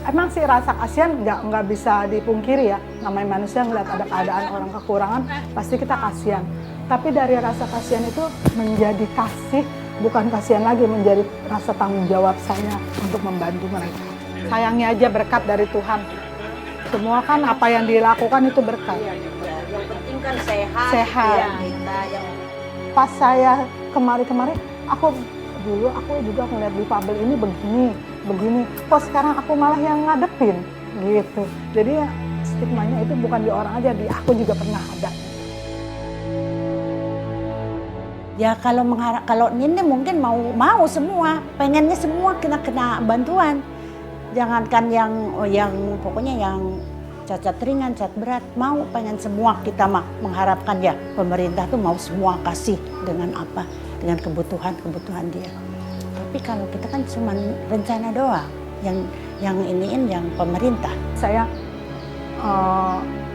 Emang sih rasa kasihan nggak bisa dipungkiri ya. Namanya manusia ngeliat ada keadaan orang kekurangan, pasti kita kasihan. Tapi dari rasa kasihan itu menjadi kasih, bukan kasihan lagi, menjadi rasa tanggung jawab saya untuk membantu mereka. Sayangnya aja berkat dari Tuhan. Semua kan apa yang dilakukan itu berkat. Iya juga. Yang penting kan sehat. Sehat. Ya, kita yang Pas saya kemarin aku juga ngeliat difabel ini begini. Kok sekarang aku malah yang ngadepin gitu. Jadi ya, stigmanya itu bukan di orang aja, di aku juga pernah ada. ya kalau ini mungkin mau semua, pengennya semua kena bantuan. Jangankan yang pokoknya yang cacat ringan, cacat berat, pengen semua kita mengharapkan ya pemerintah tuh mau semua kasih dengan apa? Dengan kebutuhan dia. Tapi kalau kita kan cuma rencana doang, yang iniin yang pemerintah. Saya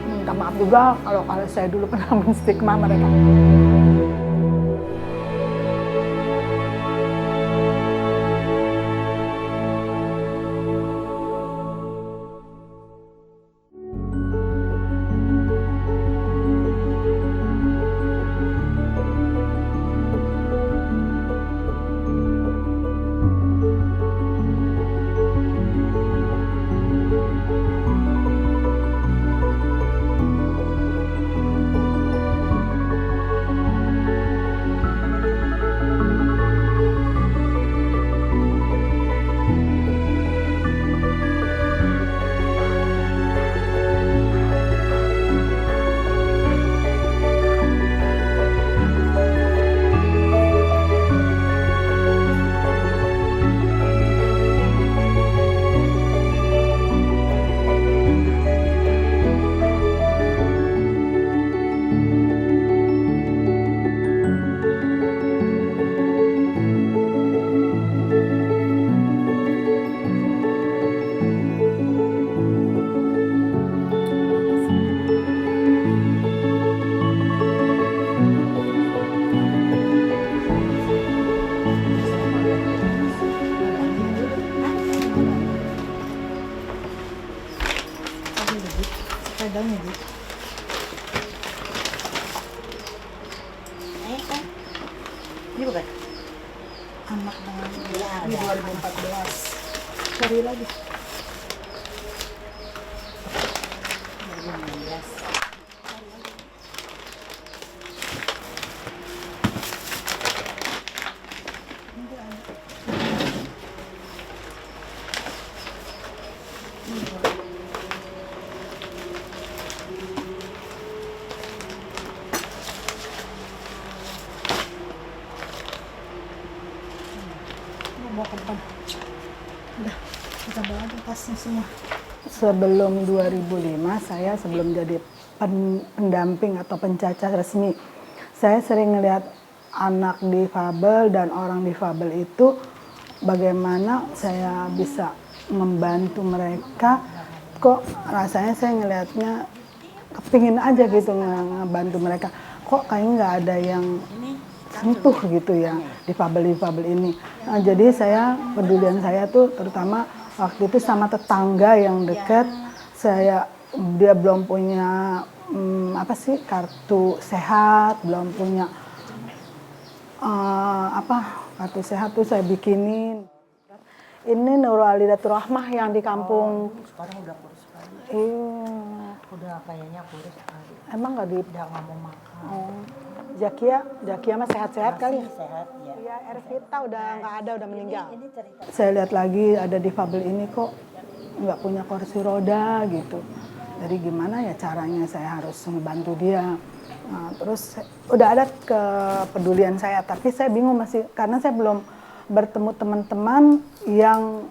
minta maaf juga kalau saya dulu pernah menstigma mereka. Ini bukan? Anak dengan Ya, ini 2014. Cari lagi. 2016. Bawa ke depan. Udah, kita bawa aja tasnya semua. Sebelum 2005, saya sebelum jadi pendamping atau pencacah resmi, saya sering ngelihat anak difabel dan orang difabel itu bagaimana saya bisa membantu mereka. Kok rasanya saya ngelihatnya kepingin aja gitu ngebantu mereka. Kok kayaknya nggak ada yang sentuh gitu ya difabel ini. Nah, jadi pedulian saya tuh terutama waktu itu sama tetangga yang dekat. Dia belum punya kartu sehat, belum punya kartu sehat tuh saya bikinin. Ini Nurul Alidatul Rahmah yang di kampung. Sekarang udah kurus sekali. Iya. Udah kayaknya kurus sekali. Emang nggak Udah nggak mau makan. Oh. Zakia mah sehat-sehat kali ya? Sehat ya. Iya, Ervita udah nggak ada, udah meninggal. Ini cerita. Saya lihat lagi ada difabel ini kok nggak punya kursi roda gitu. Jadi gimana ya caranya saya harus membantu dia. Nah, terus udah ada kepedulian saya, tapi saya bingung masih karena saya belum bertemu teman-teman yang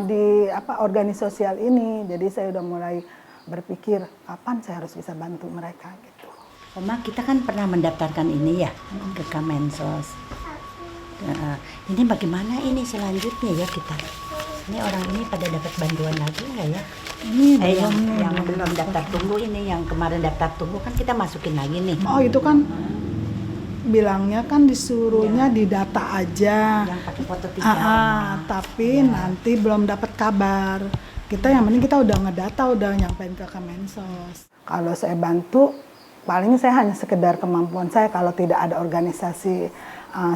di organisasi sosial ini. Jadi saya udah mulai berpikir kapan saya harus bisa bantu mereka gitu. Oma, kita kan pernah mendaftarkan ini ya ke Kemensos. Ini bagaimana ini selanjutnya ya kita? Ini orang ini pada dapat bantuan lagi nggak ya? Ini yang belum daftar tunggu ini, yang kemarin daftar tunggu kan kita masukin lagi nih. Oh itu kan bilangnya kan disuruhnya didata aja. Yang pakai foto 3. Tapi nanti belum dapat kabar. Kita yang penting kita udah ngedata, udah nyampein ke Kemensos. Kalau saya bantu, paling saya hanya sekedar kemampuan saya kalau tidak ada organisasi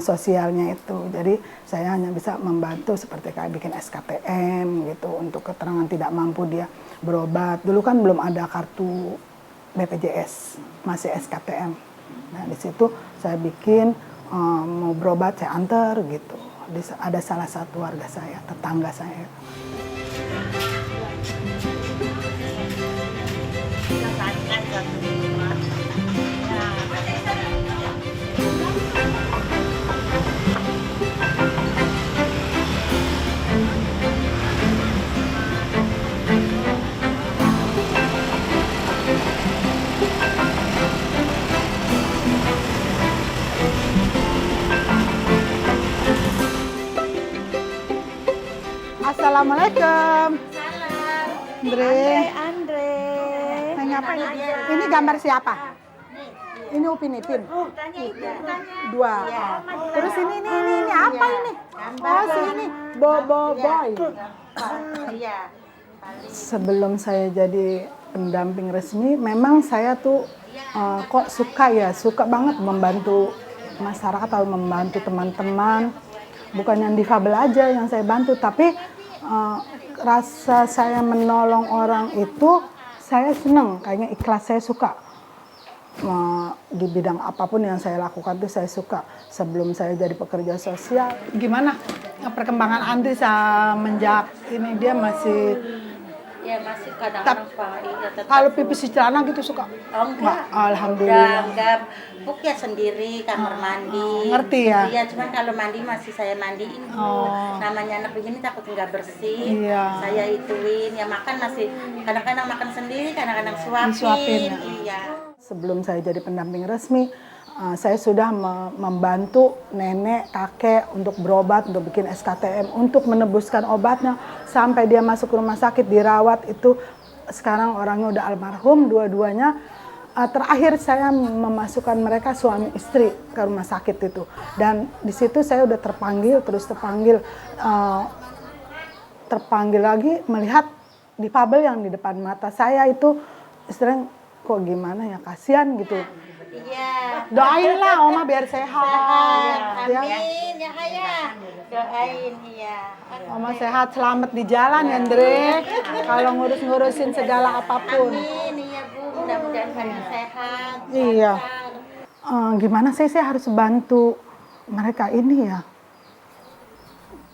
sosialnya itu. Jadi saya hanya bisa membantu seperti kayak bikin SKTM gitu untuk keterangan tidak mampu dia berobat. Dulu kan belum ada kartu BPJS, masih SKTM. Nah di situ saya bikin mau berobat saya antar gitu. Ada salah satu warga saya, tetangga saya. Assalamualaikum. Andre. Ngapain? Ini gambar siapa? Ini Upin Ipin. Dua. Terus ini apa ini? Oh, sini Bobo Boy. Sebelum saya jadi pendamping resmi, memang saya tuh kok suka banget membantu masyarakat atau membantu teman-teman. Bukan yang difabel aja yang saya bantu, tapi rasa saya menolong orang itu saya senang, kayaknya ikhlas, saya suka. Di bidang apapun yang saya lakukan itu saya suka. Sebelum saya jadi pekerja sosial, gimana perkembangan Andri semenjak ini dia masih Ya masih kadang-kadang tetap. kalau pipis di celana gitu suka? Oh enggak. Alhamdulillah. Enggak. Buk ya sendiri kamar mandi. Ngerti ya? Iya, cuman kalau mandi masih saya mandiin. Namanya anak begini takut nggak bersih. Iya. Saya ituin, ya makan masih kadang-kadang makan sendiri, kadang-kadang Disuapin, ya. Iya. Sebelum saya jadi pendamping resmi, saya sudah membantu nenek, kakek untuk berobat, untuk bikin SKTM, untuk menebuskan obatnya sampai dia masuk rumah sakit dirawat. Itu sekarang orangnya udah almarhum dua-duanya. Terakhir saya memasukkan mereka suami istri ke rumah sakit itu, dan di situ saya udah terpanggil lagi melihat difabel yang di depan mata saya itu istilahnya kok gimana ya, kasihan gitu. Iya. Doain lah Oma biar sehat. Ya. Amin ya ayah. Doain ya. Oma sehat, selamat di jalan ya Andre. Kalau ngurus-ngurusin segala apapun. Amin iya Bu, mudah-mudahan kamu sehat. Iya. Gimana sih saya harus bantu mereka ini ya.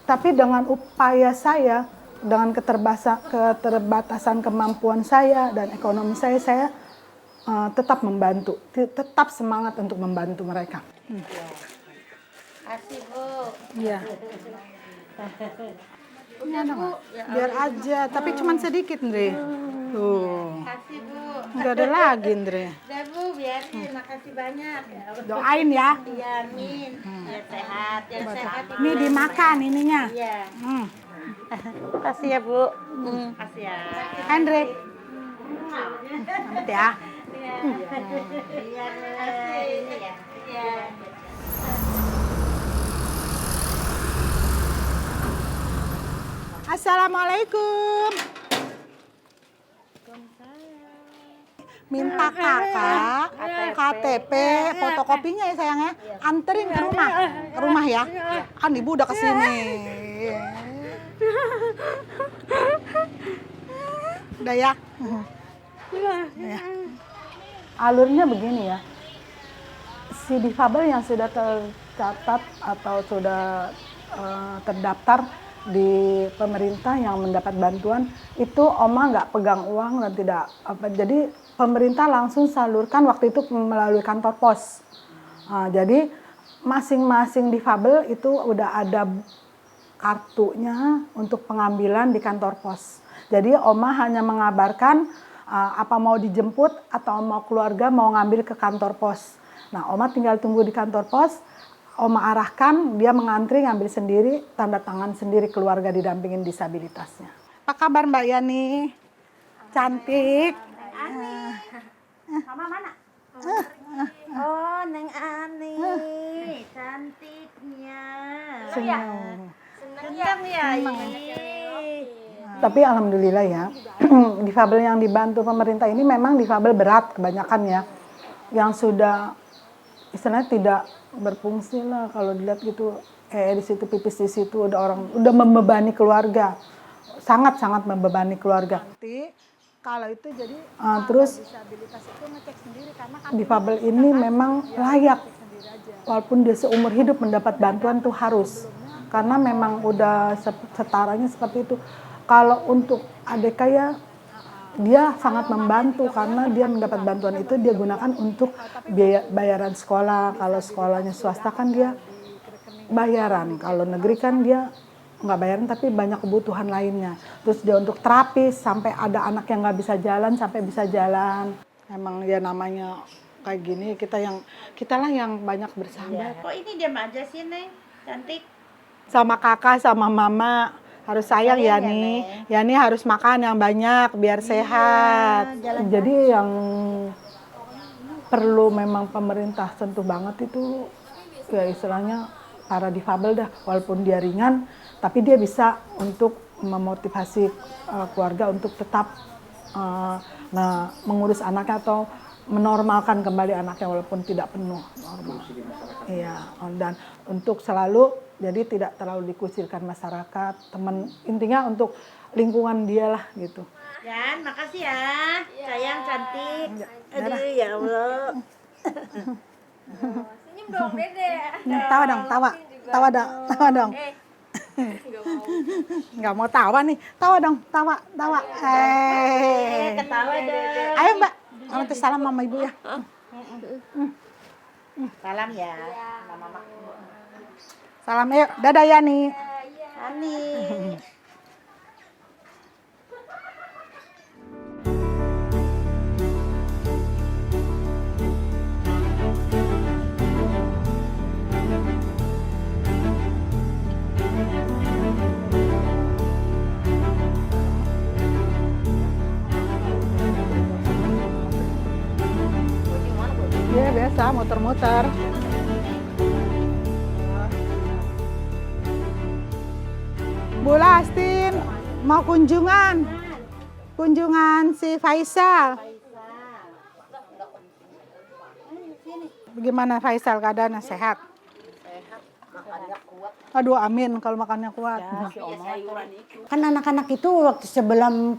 Tapi dengan upaya saya, dengan keterbatasan kemampuan saya dan ekonomi saya tetap membantu, tetap semangat untuk membantu mereka. Kasih Bu. Iya. Udah Bu. Biar aja, tapi cuma sedikit, Ndre. Tuh. Kasih Bu. Enggak ada lagi, Ndre. Udah Bu, biarin. Makasih banyak. Doain ya. Iya, amin. Biar sehat, biar sehat. Ini dimakan ininya. Iya. Kasih ya Bu. Kasih ya. Andre. Selamat ya. Iya. Iya. Assalamualaikum. Minta kakak KTP, fotokopinya ya sayangnya, anterin ke rumah ya. Kan ibu udah kesini. Udah ya. Ya. Alurnya begini ya. Si difabel yang sudah tercatat atau sudah terdaftar di pemerintah yang mendapat bantuan itu Oma nggak pegang uang dan tidak apa, jadi pemerintah langsung salurkan waktu itu melalui kantor pos. Jadi masing-masing difabel itu udah ada kartunya untuk pengambilan di kantor pos. Jadi Oma hanya mengabarkan apa mau dijemput atau mau keluarga mau ngambil ke kantor pos. Nah Oma tinggal tunggu di kantor pos. Oma arahkan, dia mengantri, ngambil sendiri, tanda tangan sendiri, keluarga didampingin disabilitasnya. Apa kabar Mbak Yani? Cantik. Mama mana? Oh, Neng Ani. Cantiknya. Senyum. Seneng ya? Tapi alhamdulillah ya, difabel yang dibantu pemerintah ini memang difabel berat kebanyakan ya. Yang sudah istilahnya tidak berfungsi lah kalau dilihat gitu. Kayak di situ pipis di situ udah orang udah membebani keluarga. Sangat-sangat membebani keluarga. Nanti kalau itu jadi terus disabilitas itu ngecek sendiri karena difabel ini memang layak. Walaupun dia seumur hidup mendapat bantuan tuh harus. Karena memang udah setaranya seperti itu. Kalau untuk ADK ya dia sangat membantu karena dia mendapat bantuan itu dia gunakan untuk biaya bayaran sekolah. Kalau sekolahnya swasta kan dia bayaran. Kalau negeri kan dia nggak bayaran tapi banyak kebutuhan lainnya. Terus dia untuk terapis sampai ada anak yang nggak bisa jalan sampai bisa jalan. Emang ya namanya kayak gini kita lah yang banyak bersahabat. Kok ini diam aja sih, Neng? Cantik. Sama kakak sama mama harus sayang ya nih. Ya nih harus makan yang banyak biar sehat. Jadi yang perlu memang pemerintah sentuh banget itu ya istilahnya para difabel dah. Walaupun dia ringan tapi dia bisa untuk memotivasi keluarga untuk tetap mengurus anaknya atau menormalkan kembali anaknya walaupun tidak penuh normal. Iya, dan untuk selalu jadi tidak terlalu dikucilkan masyarakat, teman intinya untuk lingkungan dia lah gitu. Yan, makasih ya. Sayang cantik. Aduh ya Allah. Senyum dong, Dede. Tawa dong, tawa dong. Nggak mau tawa nih, tawa dong, tawa. Ketawa dong. Ayo Mbak, nanti salam sama ibu ya. Salam ya. Mama. Salam yuk, dadah Yani. Ani. Iya biasa, muter-muter. Bu Lastin, mau kunjungan si Faisal. Bagaimana Faisal keadaannya sehat? Makannya kuat. Aduh amin kalau makannya kuat. Kan anak-anak itu waktu sebelum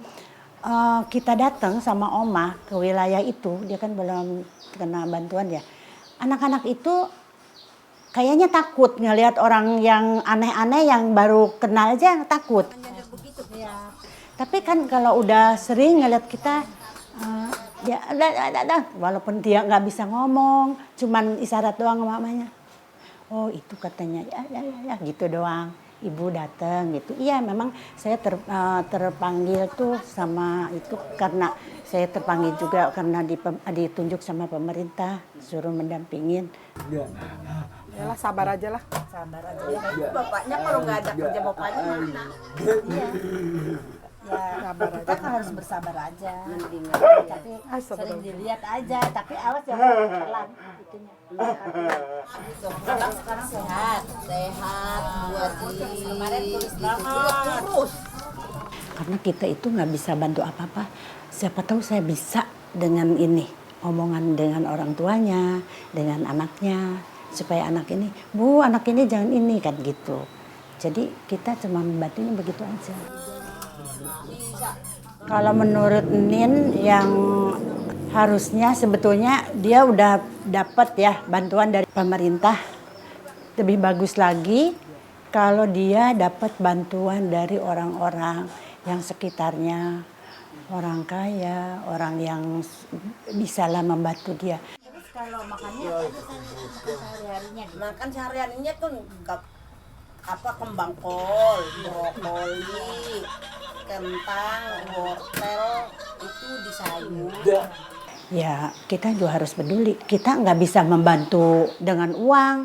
kita datang sama Oma ke wilayah itu, dia kan belum kena bantuan ya. Anak-anak itu kayaknya takut ngelihat orang yang aneh-aneh yang baru kenal aja takut. Tapi kan kalau udah sering ngelihat kita, dia walaupun dia nggak bisa ngomong, cuman isyarat doang sama mamanya. Oh itu katanya, ya gitu doang. Ibu datang gitu. Iya memang saya terpanggil tuh sama itu karena saya terpanggil juga karena ditunjuk sama pemerintah suruh mendampingin. Yalah sabar aja lah. Sabar aja ya. Bapaknya kalau nggak ada kerja bapaknya mana? Iya. Ya, Sabar aja. kita kan harus bersabar aja. Tapi sering dilihat aja. Tapi awas ya pelan itunya. Sekarang sehat buat kemarin kurus. Karena kita itu nggak bisa bantu apa-apa. Siapa tahu saya bisa dengan ini omongan dengan orang tuanya, dengan anaknya supaya anak ini, Bu anak ini jangan ini kan gitu. Jadi kita cuma membantunya begitu aja. Kalau menurut Nin yang harusnya sebetulnya dia udah dapat ya bantuan dari pemerintah. Lebih bagus lagi kalau dia dapat bantuan dari orang-orang yang sekitarnya, orang kaya, orang yang bisa lah membantu dia. Terus kalau makannya sehari-harinya? Makan sehari-harinya tuh apa kembang kol, brokoli, kentang, wortel itu di sayur. Ya kita juga harus peduli. Kita nggak bisa membantu dengan uang,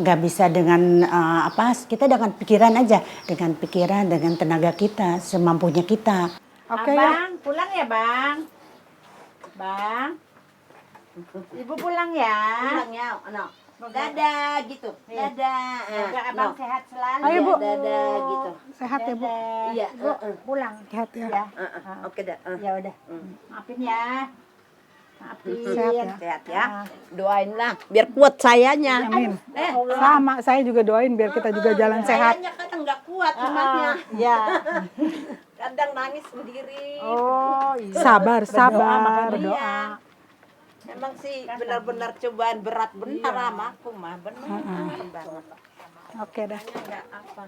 nggak bisa dengan kita dengan pikiran aja, dengan pikiran, dengan tenaga kita, semampunya kita. Oke Abang, ya. pulang ya Bang. Bang, Ibu pulang ya. Pulang ya, anak. Dadah gitu. Dadah. Semoga abang sehat selalu. Ayo, Bu. Dadah gitu. Sehat ya, Bu. Iya. Bu, pulang. Sehat ya. Ya. Oke dah. Ya udah. Maafin ya. Maafin. Sehat ya. Sehat ya. Doain lah biar kuat sayanya. Amin. Sama, saya juga doain biar kita juga jalan sehat. Sayanya kadang nggak kuat imannya. Ya. Kadang nangis sendiri. Oh, iya. Sabar, sabar. makanya berdoa. Iya. Emang sih benar-benar cobaan berat benar sama aku mah benar banget. Oke dah. Enggak apa.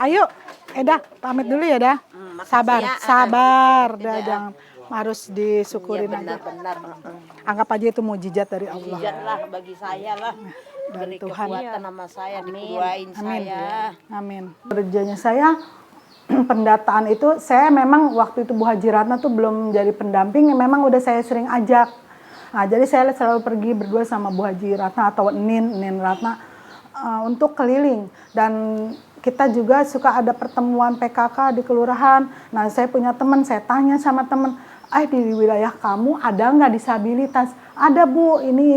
Ayo, Eda, pamit dulu ya, dah. Makasih Sabar, ya. sabar, dah, jangan harus disyukurin Iya aja. benar-benar. Anggap aja itu mukjizat dari Allah. Mujizat lah bagi saya lah. Dari Beri Tuhan. kekuatan sama saya, didoain Amin. saya. Amin. Kerjanya saya pendataan itu, saya memang waktu itu Bu Haji Ratna tuh belum jadi pendamping, memang udah saya sering ajak. Nah, jadi saya selalu pergi berdua sama Bu Haji Ratna atau Nin Ratna untuk keliling. Dan kita juga suka ada pertemuan PKK di kelurahan. Nah, saya punya teman, saya tanya sama teman, di wilayah kamu ada nggak disabilitas? Ada, Bu, ini,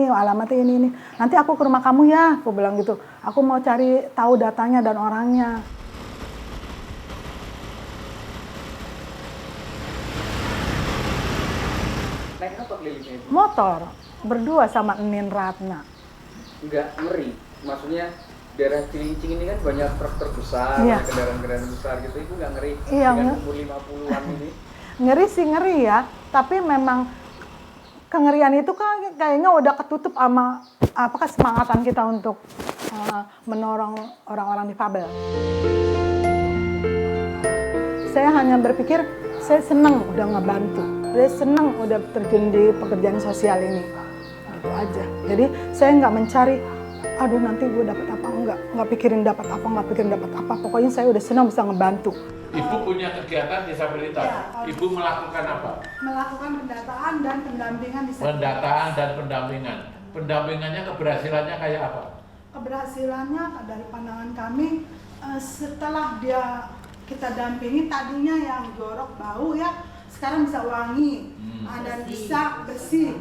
alamatnya ini. Nanti aku ke rumah kamu ya, aku bilang gitu. Aku mau cari tahu datanya dan orangnya. Naik apa kelilingnya itu? Motor, berdua sama Nin Ratna. Enggak ngeri. Maksudnya daerah Cilincing ini kan banyak truk besar, Iya. banyak kendaraan-kendaraan besar gitu. Itu enggak ngeri Iya, dengan enggak. umur 50-an ini. Ngeri sih ngeri ya, tapi memang kengerian itu kan kayaknya udah ketutup sama kesemangatan kita untuk menolong orang-orang difabel. Saya hanya berpikir, saya senang udah ngebantu, saya senang udah terjun di pekerjaan sosial ini, gitu aja. Jadi saya nggak mencari, aduh nanti gue dapat apa, nggak pikirin dapat apa, pokoknya saya udah senang bisa ngebantu. Ibu punya kegiatan disabilitas. Ibu melakukan apa? Melakukan pendataan dan pendampingan Pendataan dan pendampingan. Pendampingannya keberhasilannya kayak apa? Keberhasilannya dari pandangan kami, setelah kita dampingi, tadinya yang jorok bau ya, sekarang bisa wangi dan bisa bersih.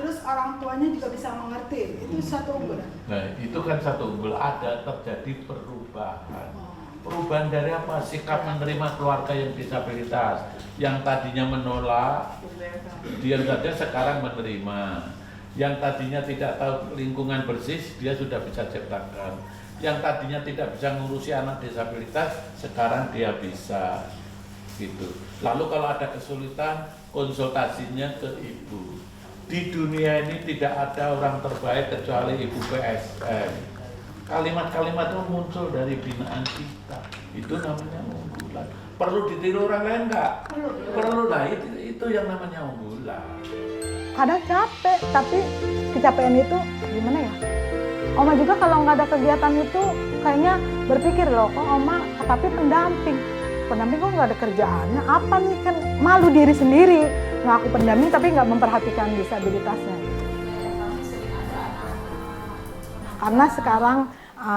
Terus orang tuanya juga bisa mengerti, itu satu unggulan. Nah, itu kan satu unggul. Ada terjadi perubahan. Perubahan dari apa? Sikap menerima keluarga yang disabilitas. Yang tadinya menolak, dia saja sekarang menerima. Yang tadinya tidak tahu lingkungan bersih, dia sudah bisa ciptakan. Yang tadinya tidak bisa ngurusi anak disabilitas, sekarang dia bisa. Gitu. Lalu kalau ada kesulitan, konsultasinya ke ibu. Di dunia ini tidak ada orang terbaik kecuali ibu PSM. Kalimat-kalimat itu muncul dari binaan kita. Itu namanya unggulan. Perlu ditiru orang lain enggak? Perlu lah, itu yang namanya unggulan. Kadang capek, tapi kecapean itu gimana ya? Oma juga kalau nggak ada kegiatan itu kayaknya berpikir loh, kok Oma tapi pendamping kok nggak ada kerjaannya, apa nih, kan malu diri sendiri ngaku pendamping tapi nggak memperhatikan disabilitasnya. Karena sekarang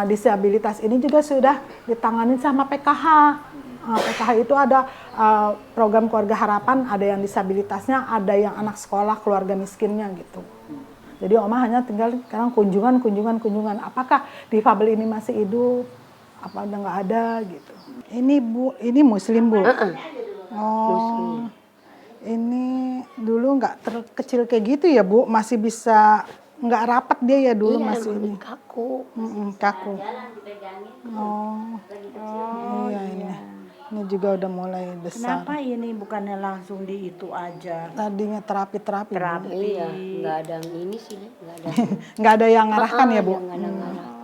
disabilitas ini juga sudah ditangani sama PKH. PKH itu ada program keluarga harapan, ada yang disabilitasnya, ada yang anak sekolah keluarga miskinnya gitu. Jadi Oma hanya tinggal sekarang kunjungan. Apakah difabel ini masih hidup? Apa udah nggak ada gitu? Ini Bu, ini Muslim, Bu. Oh, Muslim. Ini dulu nggak terkecil kayak gitu ya, Bu? Masih bisa nggak rapat dia ya dulu, masih ini. Kaku. Kaku. Oh, iya ini. Ini juga udah mulai besar. Kenapa ini bukannya langsung di itu aja? Tadinya terapi. Terapi. Iya, nggak ada yang ini sih, nggak ada. Nggak ada yang ngarahkan ya, Bu? Nggak ada ngarahkan.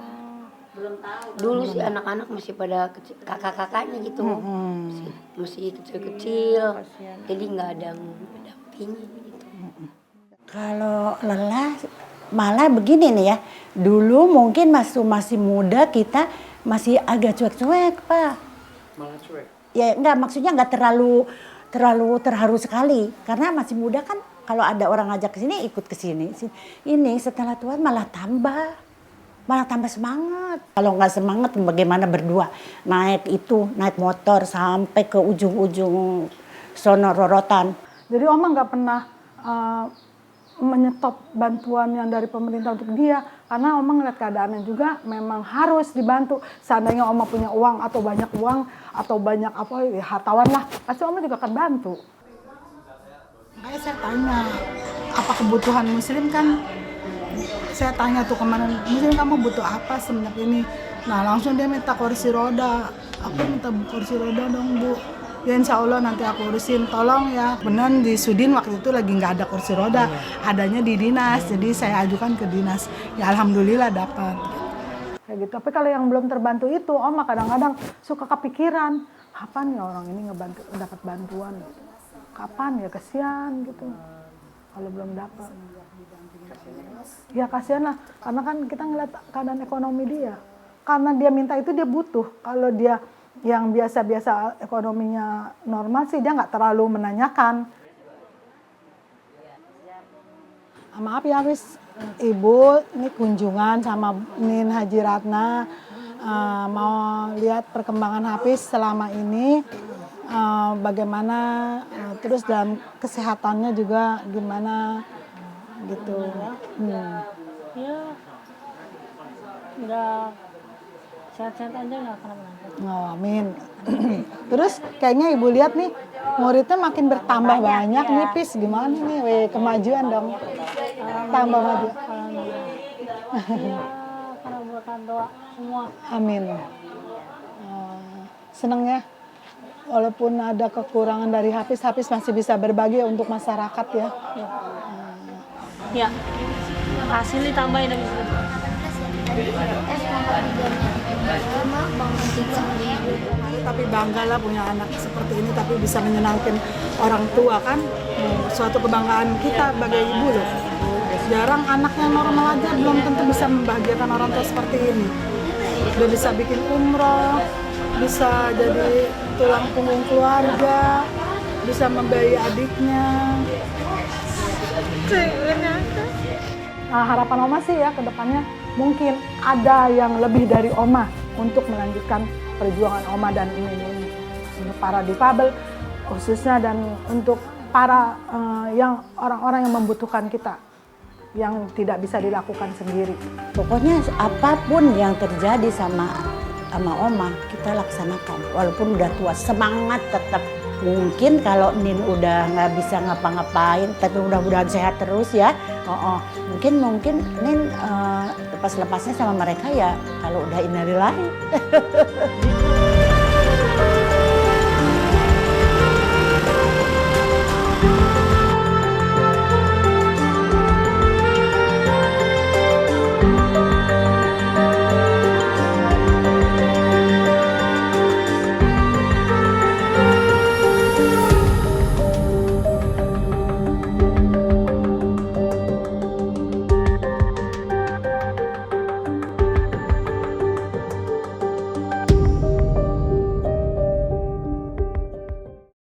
Belum tahu. Dulu sih anak-anak masih pada kecil, kakak-kakaknya gitu, masih kecil-kecil, jadi nggak ada yang mendampingi gitu. Kalau lelah, malah begini nih ya. Dulu mungkin masih muda, kita masih agak cuek-cuek, Pak. Malah cuek. Ya enggak, maksudnya enggak terlalu terharu sekali, karena masih muda kan. Kalau ada orang ngajak ke sini, ikut ke sini. Ini setelah tua malah tambah semangat. Kalau nggak semangat bagaimana berdua naik motor sampai ke ujung-ujung sono Rorotan. Jadi Oma nggak pernah menyetop bantuan yang dari pemerintah untuk dia. Karena Oma ngeliat keadaannya juga memang harus dibantu. Seandainya Oma punya uang atau banyak apa ya, hartawan lah, pasti Oma juga akan bantu. Makanya saya tanya, apa kebutuhan muslim kan? Saya tanya tuh kemarin, muslim kamu butuh apa semenjak ini? Nah langsung dia minta kursi roda. Aku minta kursi roda dong Bu. Ya insya Allah nanti aku urusin, tolong ya. Beneran di Sudin waktu itu lagi nggak ada kursi roda, adanya di dinas, jadi saya ajukan ke dinas. Ya alhamdulillah dapat. Kayak gitu. Tapi kalau yang belum terbantu itu, Oma kadang-kadang suka kepikiran, kapan ya orang ini dapat bantuan? Kapan ya, kasihan gitu. Kalau belum dapat. Ya kasihan lah, karena kan kita ngeliat keadaan ekonomi dia. Karena dia minta itu dia butuh. Kalau dia yang biasa-biasa ekonominya normal sih dia nggak terlalu menanyakan. Maaf ya Hafiz, Ibu ini kunjungan sama Nin Haji Ratna, mau lihat perkembangan Hafiz selama ini, bagaimana, terus dalam kesehatannya juga gimana gitu. Ya, udah sehat-sehat aja, nggak kenapa-napa. Oh, amin. Terus kayaknya Ibu lihat nih muridnya makin bertambah banyak nih, Pis. Gimana nih? Kemajuan dong. Tambah maju. Alhamdulillah. Ya, karena berkat doa semua. Amin. Senang ya. Walaupun ada kekurangan dari Hafiz masih bisa berbagi untuk masyarakat ya. Ya, hasil ditambahin habis itu. Tapi bangga lah punya anak seperti ini, tapi bisa menyenangkan orang tua kan. Suatu kebanggaan kita sebagai ibu loh. Jarang anak yang normal aja belum tentu bisa membahagiakan orang tua seperti ini. Dia bisa bikin umroh, bisa jadi tulang punggung keluarga, bisa membiayai adiknya. Harapan Oma sih ya ke depannya mungkin ada yang lebih dari Oma untuk melanjutkan perjuangan Oma dan ini untuk para difabel khususnya, dan untuk para yang orang-orang yang membutuhkan kita yang tidak bisa dilakukan sendiri. Pokoknya apapun yang terjadi sama Oma kita laksanakan walaupun udah tua, semangat tetap. Mungkin kalau Nin udah nggak bisa ngapa-ngapain, tapi mudah-mudahan sehat terus ya. Mungkin Nin lepas-lepasnya sama mereka ya kalau udah innalillahi.